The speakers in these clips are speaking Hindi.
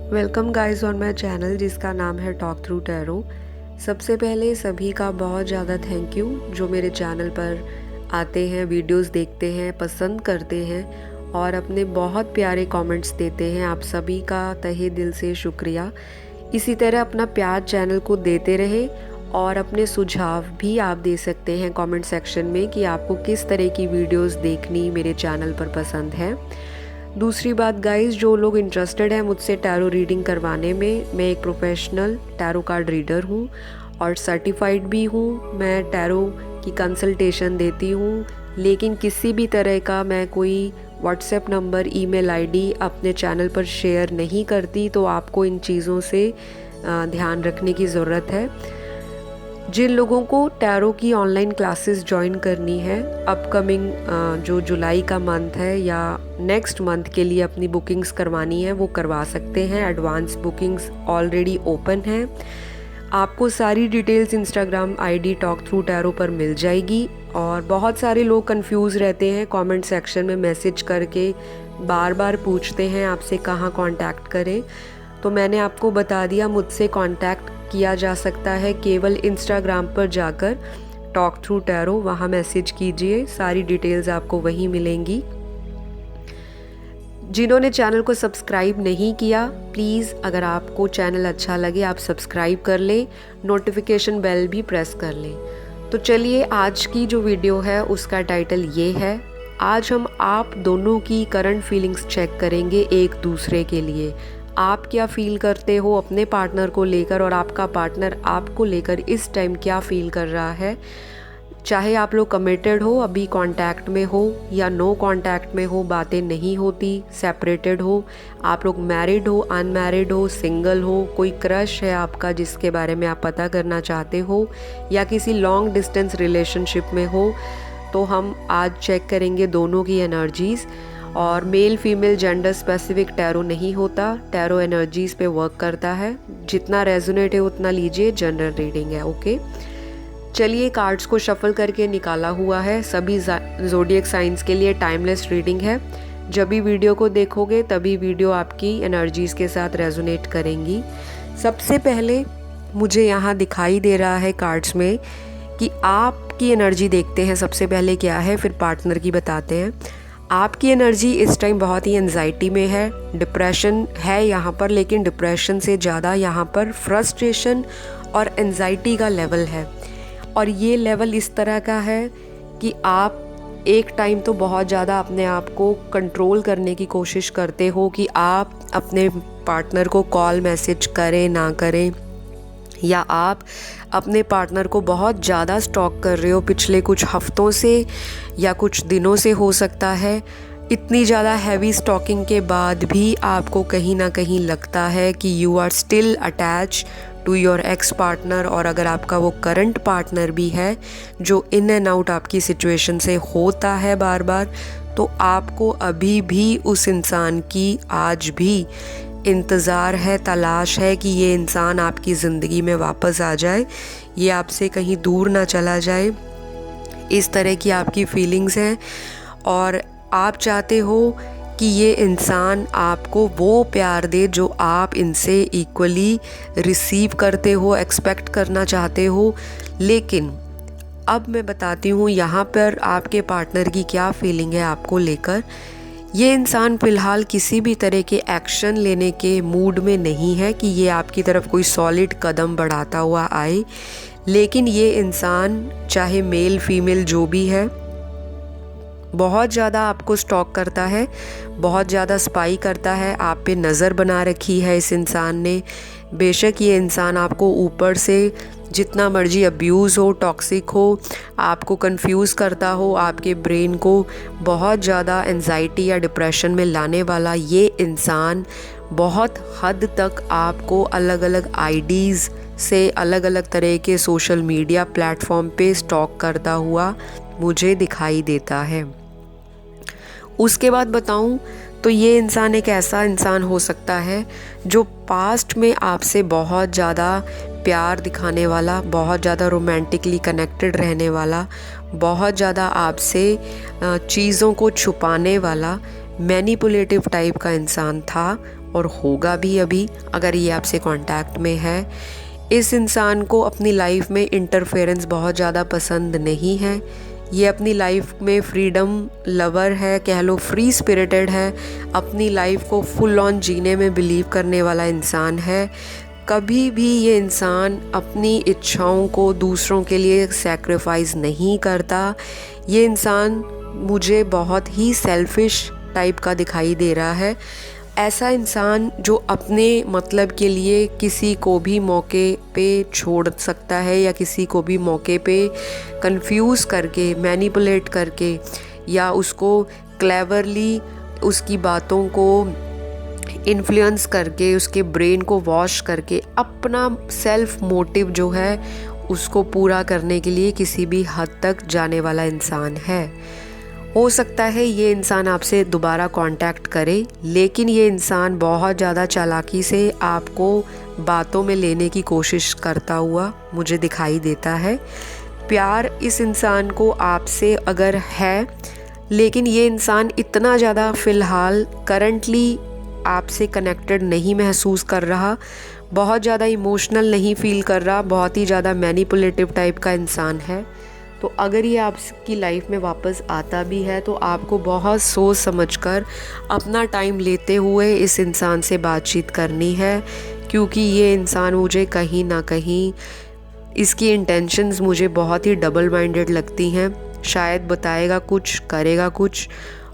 Welcome guys on my channel जिसका नाम है टॉक थ्रू टैरो। सबसे पहले सभी का बहुत ज़्यादा थैंक यू जो मेरे चैनल पर आते हैं, वीडियोस देखते हैं, पसंद करते हैं और अपने बहुत प्यारे कमेंट्स देते हैं। आप सभी का तहे दिल से शुक्रिया। इसी तरह अपना प्यार चैनल को देते रहे और अपने सुझाव भी आप दे सकते हैं कमेंट सेक्शन में कि आपको किस तरह की वीडियोस देखनी मेरे चैनल पर पसंद है। दूसरी बात गाइस, जो लोग इंटरेस्टेड हैं मुझसे टैरो रीडिंग करवाने में, मैं एक प्रोफेशनल टैरो कार्ड रीडर हूँ और सर्टिफाइड भी हूँ। मैं टैरो की कंसल्टेशन देती हूँ, लेकिन किसी भी तरह का मैं कोई व्हाट्सएप नंबर, ईमेल आईडी अपने चैनल पर शेयर नहीं करती, तो आपको इन चीज़ों से ध्यान रखने की ज़रूरत है। जिन लोगों को टैरो की ऑनलाइन क्लासेस ज्वाइन करनी है, अपकमिंग जो जुलाई का मंथ है या नेक्स्ट मंथ के लिए अपनी बुकिंग्स करवानी है, वो करवा सकते हैं। एडवांस बुकिंग्स ऑलरेडी ओपन हैं। आपको सारी details Instagram ID talk through tarot पर मिल जाएगी। और बहुत सारे लोग कंफ्यूज रहते हैं, कमेंट सेक्शन में मैसेज करके बार बार पूछते हैं आपसे कहाँ कांटेक्ट करें। तो मैंने आपको बता दिया, मुझसे कांटेक्ट किया जा सकता है केवल इंस्टाग्राम पर जाकर टॉक थ्रू टैरो, वहाँ मैसेज कीजिए, सारी डिटेल्स आपको वहीं मिलेंगी। जिन्होंने चैनल को सब्सक्राइब नहीं किया, प्लीज़ अगर आपको चैनल अच्छा लगे आप सब्सक्राइब कर लें, नोटिफिकेशन बेल भी प्रेस कर लें। तो चलिए, आज की जो वीडियो है उसका टाइटल ये है। आज हम आप दोनों की करंट फीलिंग्स चेक करेंगे एक दूसरे के लिए। आप क्या फील करते हो अपने पार्टनर को लेकर और आपका पार्टनर आपको लेकर इस टाइम क्या फील कर रहा है। चाहे आप लोग कमिटेड हो, अभी कांटेक्ट में हो या नो कांटेक्ट में हो, बातें नहीं होती, सेपरेटेड हो, आप लोग मैरिड हो, अनमैरिड हो, सिंगल हो, कोई क्रश है आपका जिसके बारे में आप पता करना चाहते हो, या किसी लॉन्ग डिस्टेंस रिलेशनशिप में हो, तो हम आज चेक करेंगे दोनों की एनर्जीज़। और male female gender specific tarot नहीं होता, टैरो एनर्जीज़ पे वर्क करता है। जितना रेजोनेट है उतना लीजिए, जनरल रीडिंग है। ओके, चलिए, कार्ड्स को शफल करके निकाला हुआ है। सभी ज़ोडिएक साइंस के लिए टाइमलेस रीडिंग है। जब भी वीडियो को देखोगे तभी वीडियो आपकी एनर्जीज़ के साथ रेजोनेट करेंगी। सबसे पहले मुझे यहाँ दिखाई दे रहा है कार्ड्स में कि आपकी एनर्जी देखते हैं सबसे पहले क्या है, फिर पार्टनर की बताते हैं। आपकी एनर्जी इस टाइम बहुत ही एंजाइटी में है, डिप्रेशन है यहाँ पर, लेकिन डिप्रेशन से ज़्यादा यहाँ पर फ्रस्ट्रेशन और एंजाइटी का लेवल है। और ये लेवल इस तरह का है कि आप एक टाइम तो बहुत ज़्यादा अपने आप को कंट्रोल करने की कोशिश करते हो कि आप अपने पार्टनर को कॉल मैसेज करें ना करें, या आप अपने पार्टनर को बहुत ज़्यादा स्टॉक कर रहे हो पिछले कुछ हफ्तों से या कुछ दिनों से हो सकता है। इतनी ज़्यादा हैवी स्टॉकिंग के बाद भी आपको कहीं ना कहीं लगता है कि you are still attach to your ex partner. और अगर आपका वो करंट पार्टनर भी है जो इन एंड आउट आपकी सिचुएशन से होता है बार बार, तो आपको अभी भी उस इंसान की आज भी इंतज़ार है, तलाश है कि ये इंसान आपकी ज़िंदगी में वापस आ जाए, ये आपसे कहीं दूर ना चला जाए। इस तरह की आपकी फीलिंग्स हैं और आप चाहते हो कि ये इंसान आपको वो प्यार दे जो आप इनसे इक्वली रिसीव करते हो, एक्सपेक्ट करना चाहते हो। लेकिन अब मैं बताती हूँ यहाँ पर आपके पार्टनर की क्या फीलिंग है आपको लेकर। ये इंसान फ़िलहाल किसी भी तरह के एक्शन लेने के मूड में नहीं है कि ये आपकी तरफ कोई सॉलिड कदम बढ़ाता हुआ आए, लेकिन ये इंसान चाहे मेल फीमेल जो भी है, बहुत ज़्यादा आपको स्टॉक करता है, बहुत ज़्यादा स्पाई करता है, आप पे नज़र बना रखी है इस इंसान ने। बेशक ये इंसान आपको ऊपर से जितना मर्जी अब्यूज़ हो, टॉक्सिक हो, आपको कंफ्यूज करता हो, आपके ब्रेन को बहुत ज़्यादा एंजाइटी या डिप्रेशन में लाने वाला ये इंसान बहुत हद तक आपको अलग अलग आईडीज़ से, अलग अलग तरह के सोशल मीडिया प्लेटफॉर्म पे स्टॉक करता हुआ मुझे दिखाई देता है। उसके बाद बताऊं तो ये इंसान एक ऐसा इंसान हो सकता है जो पास्ट में आपसे बहुत ज़्यादा प्यार दिखाने वाला, बहुत ज़्यादा रोमांटिकली कनेक्टेड रहने वाला, बहुत ज़्यादा आपसे चीज़ों को छुपाने वाला, मैनिपुलेटिव टाइप का इंसान था। और होगा भी अभी अगर ये आपसे कांटेक्ट में है। इस इंसान को अपनी लाइफ में इंटरफेरेंस बहुत ज़्यादा पसंद नहीं है। ये अपनी लाइफ में फ्रीडम लवर है, कह लो फ्री स्पिरिटेड है, अपनी लाइफ को फुल ऑन जीने में बिलीव करने वाला इंसान है। कभी भी ये इंसान अपनी इच्छाओं को दूसरों के लिए सैक्रिफाइस नहीं करता। ये इंसान मुझे बहुत ही सेल्फिश टाइप का दिखाई दे रहा है। ऐसा इंसान जो अपने मतलब के लिए किसी को भी मौके पे छोड़ सकता है या किसी को भी मौके पे कंफ्यूज करके, मैनिपुलेट करके या उसको क्लेवरली उसकी बातों को इन्फ्लुएंस करके, उसके ब्रेन को वॉश करके अपना सेल्फ मोटिव जो है उसको पूरा करने के लिए किसी भी हद तक जाने वाला इंसान है। हो सकता है ये इंसान आपसे दोबारा कांटेक्ट करे, लेकिन ये इंसान बहुत ज़्यादा चालाकी से आपको बातों में लेने की कोशिश करता हुआ मुझे दिखाई देता है। प्यार इस इंसान को आपसे अगर है, लेकिन ये इंसान इतना ज़्यादा फ़िलहाल करंटली आपसे कनेक्टेड नहीं महसूस कर रहा, बहुत ज़्यादा इमोशनल नहीं फील कर रहा, बहुत ही ज़्यादा मैनिपुलेटिव टाइप का इंसान है। तो अगर ये आपकी लाइफ में वापस आता भी है तो आपको बहुत सोच समझकर अपना टाइम लेते हुए इस इंसान से बातचीत करनी है, क्योंकि ये इंसान मुझे कहीं ना कहीं इसकी इंटेंशंस मुझे बहुत ही डबल माइंडेड लगती हैं। शायद बताएगा कुछ, करेगा कुछ,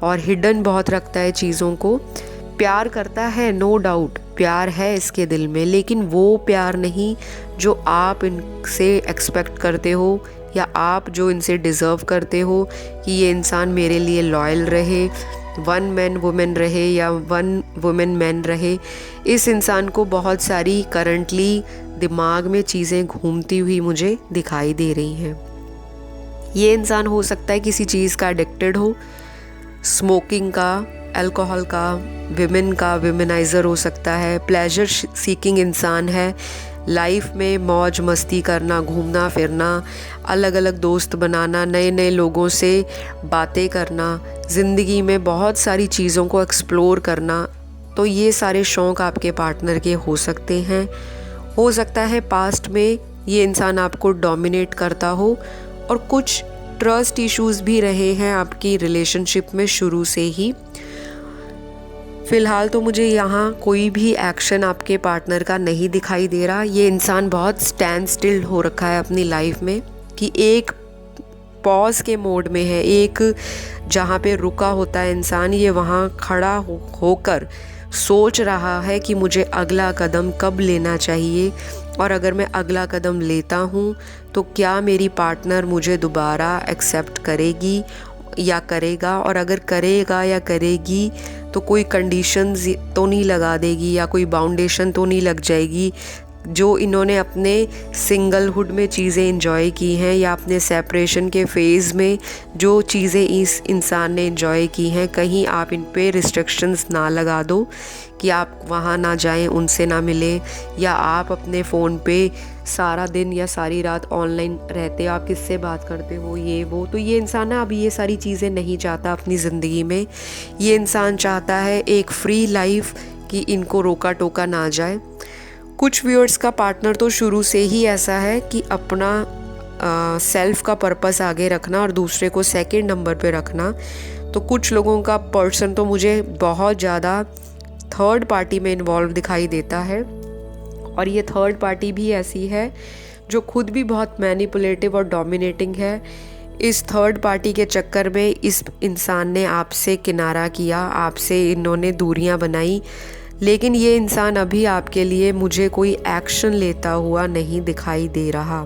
और हिडन बहुत रखता है चीज़ों को। प्यार करता है, नो डाउट प्यार है इसके दिल में, लेकिन वो प्यार नहीं जो आप इनसे एक्सपेक्ट करते हो या आप जो इनसे डिज़र्व करते हो कि ये इंसान मेरे लिए लॉयल रहे, वन मैन वुमेन रहे या वन वुमेन मैन रहे। इस इंसान को बहुत सारी करंटली दिमाग में चीज़ें घूमती हुई मुझे दिखाई दे रही हैं। ये इंसान हो सकता है किसी चीज़ का एडिक्टेड हो, स्मोकिंग का, अल्कोहल का, विमेन का, विमेनाइज़र हो सकता है, प्लेजर सीकिंग इंसान है, लाइफ में मौज मस्ती करना, घूमना फिरना, अलग अलग दोस्त बनाना, नए नए लोगों से बातें करना, ज़िंदगी में बहुत सारी चीज़ों को एक्सप्लोर करना। तो ये सारे शौक़ आपके पार्टनर के हो सकते हैं। हो सकता है पास्ट में ये इंसान आपको डोमिनेट करता हो और कुछ ट्रस्ट इश्यूज़ भी रहे हैं आपकी रिलेशनशिप में शुरू से ही। फ़िलहाल तो मुझे यहाँ कोई भी एक्शन आपके पार्टनर का नहीं दिखाई दे रहा। ये इंसान बहुत स्टैंड स्टिल हो रखा है अपनी लाइफ में कि एक पॉज के मोड में है। एक जहाँ पे रुका होता है इंसान, ये वहाँ खड़ा होकर सोच रहा है कि मुझे अगला कदम कब लेना चाहिए, और अगर मैं अगला कदम लेता हूँ तो क्या मेरी पार्टनर मुझे दोबारा एक्सेप्ट करेगी या करेगा, और अगर करेगा या करेगी तो कोई कंडीशंस तो नहीं लगा देगी या कोई बाउंडेशन तो नहीं लग जाएगी जो इन्होंने अपने सिंगलहुड में चीज़ें एंजॉय की हैं या अपने सेपरेशन के फेज़ में जो चीज़ें इस इंसान ने एंजॉय की हैं। कहीं आप इन पे रिस्ट्रिक्शंस ना लगा दो कि आप वहाँ ना जाएं, उनसे ना मिलें, या आप अपने फ़ोन पे सारा दिन या सारी रात ऑनलाइन रहते हो, आप किससे बात करते हो, ये वो। तो ये इंसान ना अभी ये सारी चीज़ें नहीं चाहता अपनी ज़िंदगी में। ये इंसान चाहता है एक फ्री लाइफ, कि इनको रोका टोका ना जाए। कुछ व्यूअर्स का पार्टनर तो शुरू से ही ऐसा है कि अपना सेल्फ का पर्पस आगे रखना और दूसरे को सेकंड नंबर पे रखना। तो कुछ लोगों का पर्सन तो मुझे बहुत ज़्यादा थर्ड पार्टी में इन्वॉल्व दिखाई देता है, और ये थर्ड पार्टी भी ऐसी है जो खुद भी बहुत मैनिपुलेटिव और डोमिनेटिंग है। इस थर्ड पार्टी के चक्कर में इस इंसान ने आपसे किनारा किया, आपसे इन्होंने दूरियां बनाई, लेकिन ये इंसान अभी आपके लिए मुझे कोई एक्शन लेता हुआ नहीं दिखाई दे रहा।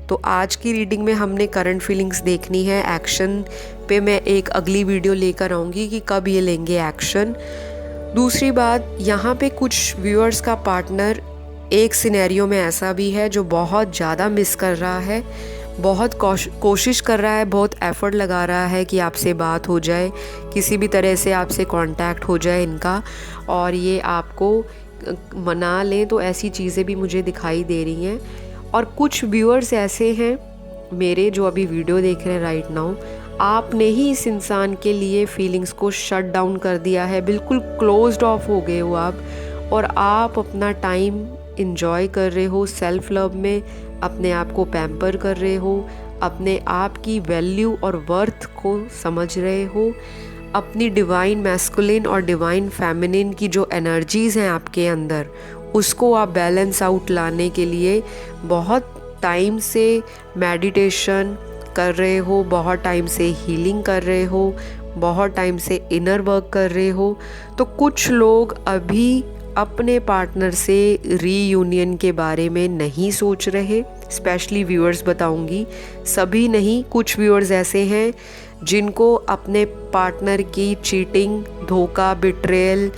तो आज की रीडिंग में हमने करंट फीलिंग्स देखनी है। एक्शन पे मैं एक अगली वीडियो लेकर आऊँगी कि कब ये लेंगे एक्शन। दूसरी बात, यहाँ पे कुछ व्यूअर्स का पार्टनर एक सिनेरियो में ऐसा भी है जो बहुत ज़्यादा मिस कर रहा है, बहुत कोशिश कर रहा है, बहुत एफर्ट लगा रहा है कि आपसे बात हो जाए, किसी भी तरह से आपसे कांटेक्ट हो जाए इनका, और ये आपको मना लें। तो ऐसी चीज़ें भी मुझे दिखाई दे रही हैं। और कुछ व्यूअर्स ऐसे हैं मेरे जो अभी वीडियो देख रहे हैं राइट नाउ, आपने ही इस इंसान के लिए फीलिंग्स को शट डाउन कर दिया है, बिल्कुल क्लोज्ड ऑफ हो गए हो आप, और आप अपना टाइम इंजॉय कर रहे हो सेल्फ लव में, अपने आप को पैम्पर कर रहे हो, अपने आप की वैल्यू और वर्थ को समझ रहे हो, अपनी डिवाइन मैस्कुलिन और डिवाइन फेमिनिन की जो एनर्जीज़ हैं आपके अंदर, उसको आप बैलेंस आउट लाने के लिए बहुत टाइम से मेडिटेशन कर रहे हो, बहुत टाइम से हीलिंग कर रहे हो, बहुत टाइम से इनर वर्क कर रहे हो। तो कुछ लोग अभी अपने पार्टनर से रीयूनियन के बारे में नहीं सोच रहे, स्पेशली व्यूअर्स बताऊंगी, सभी नहीं, कुछ व्यूअर्स ऐसे हैं जिनको अपने पार्टनर की चीटिंग, धोखा, बिट्रेयल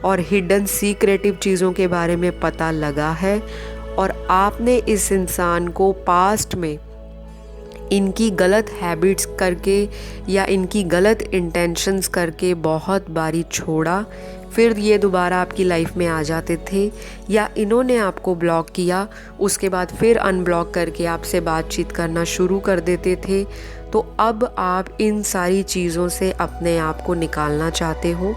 और हिडन सीक्रेटिव चीज़ों के बारे में पता लगा है, और आपने इस इंसान को पास्ट में इनकी गलत हैबिट्स करके या इनकी गलत इंटेंशंस करके बहुत बारी छोड़ा, फिर ये दोबारा आपकी लाइफ में आ जाते थे, या इन्होंने आपको ब्लॉक किया, उसके बाद फिर अनब्लॉक करके आपसे बातचीत करना शुरू कर देते थे। तो अब आप इन सारी चीज़ों से अपने आप को निकालना चाहते हो।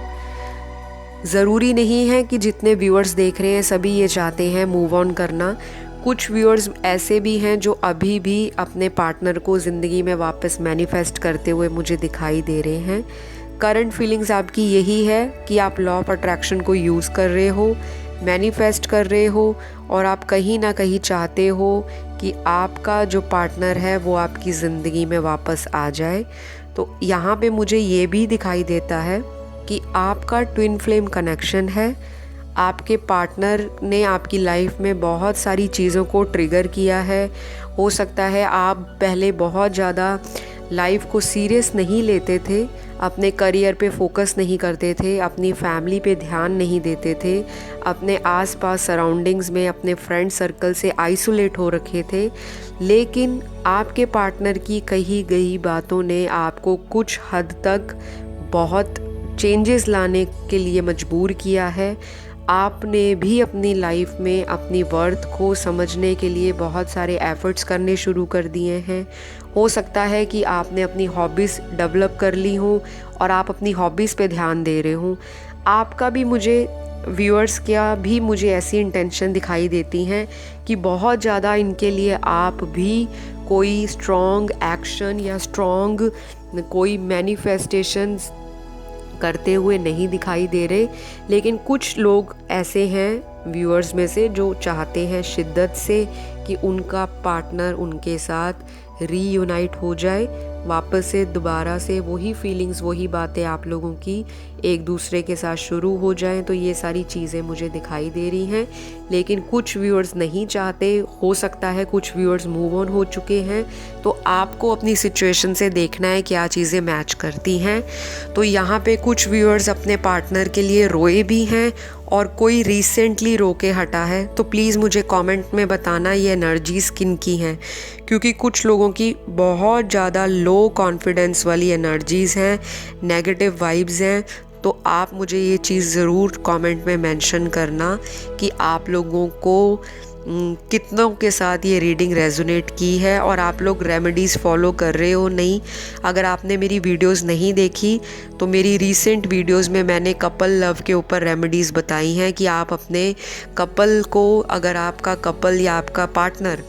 ज़रूरी नहीं है कि जितने व्यूअर्स देख रहे हैं सभी ये चाहते हैं मूव ऑन करना। कुछ व्यूअर्स ऐसे भी हैं जो अभी भी अपने पार्टनर को ज़िंदगी में वापस मैनिफेस्ट करते हुए मुझे दिखाई दे रहे हैं। करंट फीलिंग्स आपकी यही है कि आप लॉ ऑफ अट्रैक्शन को यूज़ कर रहे हो, मैनिफेस्ट कर रहे हो, और आप कहीं ना कहीं चाहते हो कि आपका जो पार्टनर है वो आपकी ज़िंदगी में वापस आ जाए। तो यहाँ पे मुझे ये भी दिखाई देता है कि आपका ट्विन फ्लेम कनेक्शन है। आपके पार्टनर ने आपकी लाइफ में बहुत सारी चीज़ों को ट्रिगर किया है। हो सकता है आप पहले बहुत ज़्यादा लाइफ को सीरियस नहीं लेते थे, अपने करियर पे फोकस नहीं करते थे, अपनी फैमिली पे ध्यान नहीं देते थे, अपने आसपास सराउंडिंग्स में अपने फ्रेंड सर्कल से आइसोलेट हो रखे थे। लेकिन आपके पार्टनर की कही गई बातों ने आपको कुछ हद तक बहुत चेंजेस लाने के लिए मजबूर किया है। आपने भी अपनी लाइफ में अपनी वर्थ को समझने के लिए बहुत सारे एफ़र्ट्स करने शुरू कर दिए हैं। हो सकता है कि आपने अपनी हॉबीज़ डेवलप कर ली हों और आप अपनी हॉबीज़ पे ध्यान दे रहे हों। आपका भी मुझे व्यूअर्स क्या भी मुझे ऐसी इंटेंशन दिखाई देती हैं कि बहुत ज़्यादा इनके लिए आप भी कोई स्ट्रॉन्ग एक्शन या स्ट्रॉन्ग कोई मैनिफेस्टेशंस करते हुए नहीं दिखाई दे रहे। लेकिन कुछ लोग ऐसे हैं व्यूअर्स में से जो चाहते हैं शिद्दत से कि उनका पार्टनर उनके साथ रीयूनाइट हो जाए, वापस से दोबारा से वही फीलिंग्स, वही बातें आप लोगों की एक दूसरे के साथ शुरू हो जाएं। तो ये सारी चीज़ें मुझे दिखाई दे रही हैं। लेकिन कुछ व्यूअर्स नहीं चाहते, हो सकता है कुछ व्यूअर्स मूव ऑन हो चुके हैं। तो आपको अपनी सिचुएशन से देखना है क्या चीज़ें मैच करती हैं। तो यहाँ पे कुछ व्यूअर्स अपने पार्टनर के लिए रोए भी हैं और कोई रिसेंटली रो के हटा है। तो प्लीज़ मुझे कमेंट में बताना ये एनर्जीज़ किन की हैं, क्योंकि कुछ लोगों की बहुत ज़्यादा लो कॉन्फिडेंस वाली एनर्जीज़ हैं, नेगेटिव वाइब्स हैं। तो आप मुझे ये चीज़ ज़रूर कमेंट में मेंशन करना कि आप लोगों को कितनों के साथ ये रीडिंग रेजोनेट की है और आप लोग रेमेडीज़ फॉलो कर रहे हो नहीं। अगर आपने मेरी वीडियोस नहीं देखी तो मेरी रीसेंट वीडियोस में मैंने कपल लव के ऊपर रेमेडीज़ बताई हैं कि आप अपने कपल को, अगर आपका कपल या आपका पार्टनर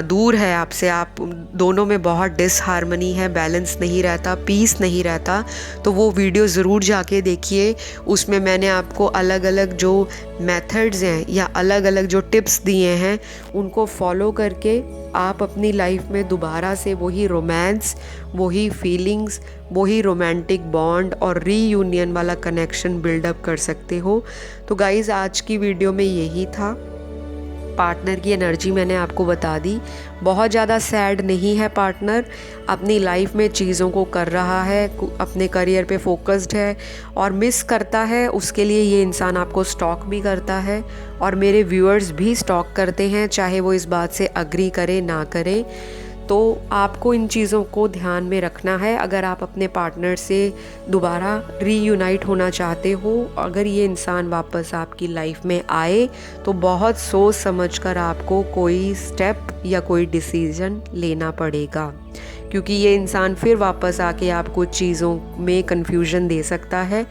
दूर है आपसे, आप दोनों में बहुत डिसहार्मनी है, बैलेंस नहीं रहता, पीस नहीं रहता, तो वो वीडियो ज़रूर जाके देखिए। उसमें मैंने आपको अलग अलग जो मेथड्स हैं या अलग अलग जो टिप्स दिए हैं उनको फॉलो करके आप अपनी लाइफ में दोबारा से वही रोमांस, वही फीलिंग्स, वही रोमांटिक बॉन्ड और रीयूनियन वाला कनेक्शन बिल्डअप कर सकते हो। तो गाइज़, आज की वीडियो में यही था। पार्टनर की एनर्जी मैंने आपको बता दी। बहुत ज़्यादा सैड नहीं है पार्टनर, अपनी लाइफ में चीज़ों को कर रहा है, अपने करियर पे फोकस्ड है और मिस करता है। उसके लिए ये इंसान आपको स्टॉक भी करता है और मेरे व्यूअर्स भी स्टॉक करते हैं, चाहे वो इस बात से अग्री करे ना करे। तो आपको इन चीज़ों को ध्यान में रखना है अगर आप अपने पार्टनर से दोबारा रीयूनाइट होना चाहते हो। अगर ये इंसान वापस आपकी लाइफ में आए तो बहुत सोच समझकर आपको कोई स्टेप या कोई डिसीज़न लेना पड़ेगा, क्योंकि ये इंसान फिर वापस आके आपको चीज़ों में कन्फ्यूजन दे सकता है,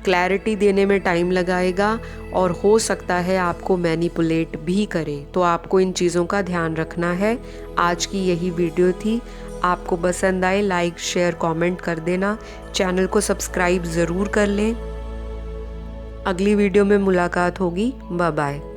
क्लैरिटी देने में टाइम लगाएगा और हो सकता है आपको मैनिपुलेट भी करे। तो आपको इन चीज़ों का ध्यान रखना है। आज की यही वीडियो थी। आपको पसंद आए लाइक शेयर कमेंट कर देना, चैनल को सब्सक्राइब ज़रूर कर लें। अगली वीडियो में मुलाकात होगी। Bye bye.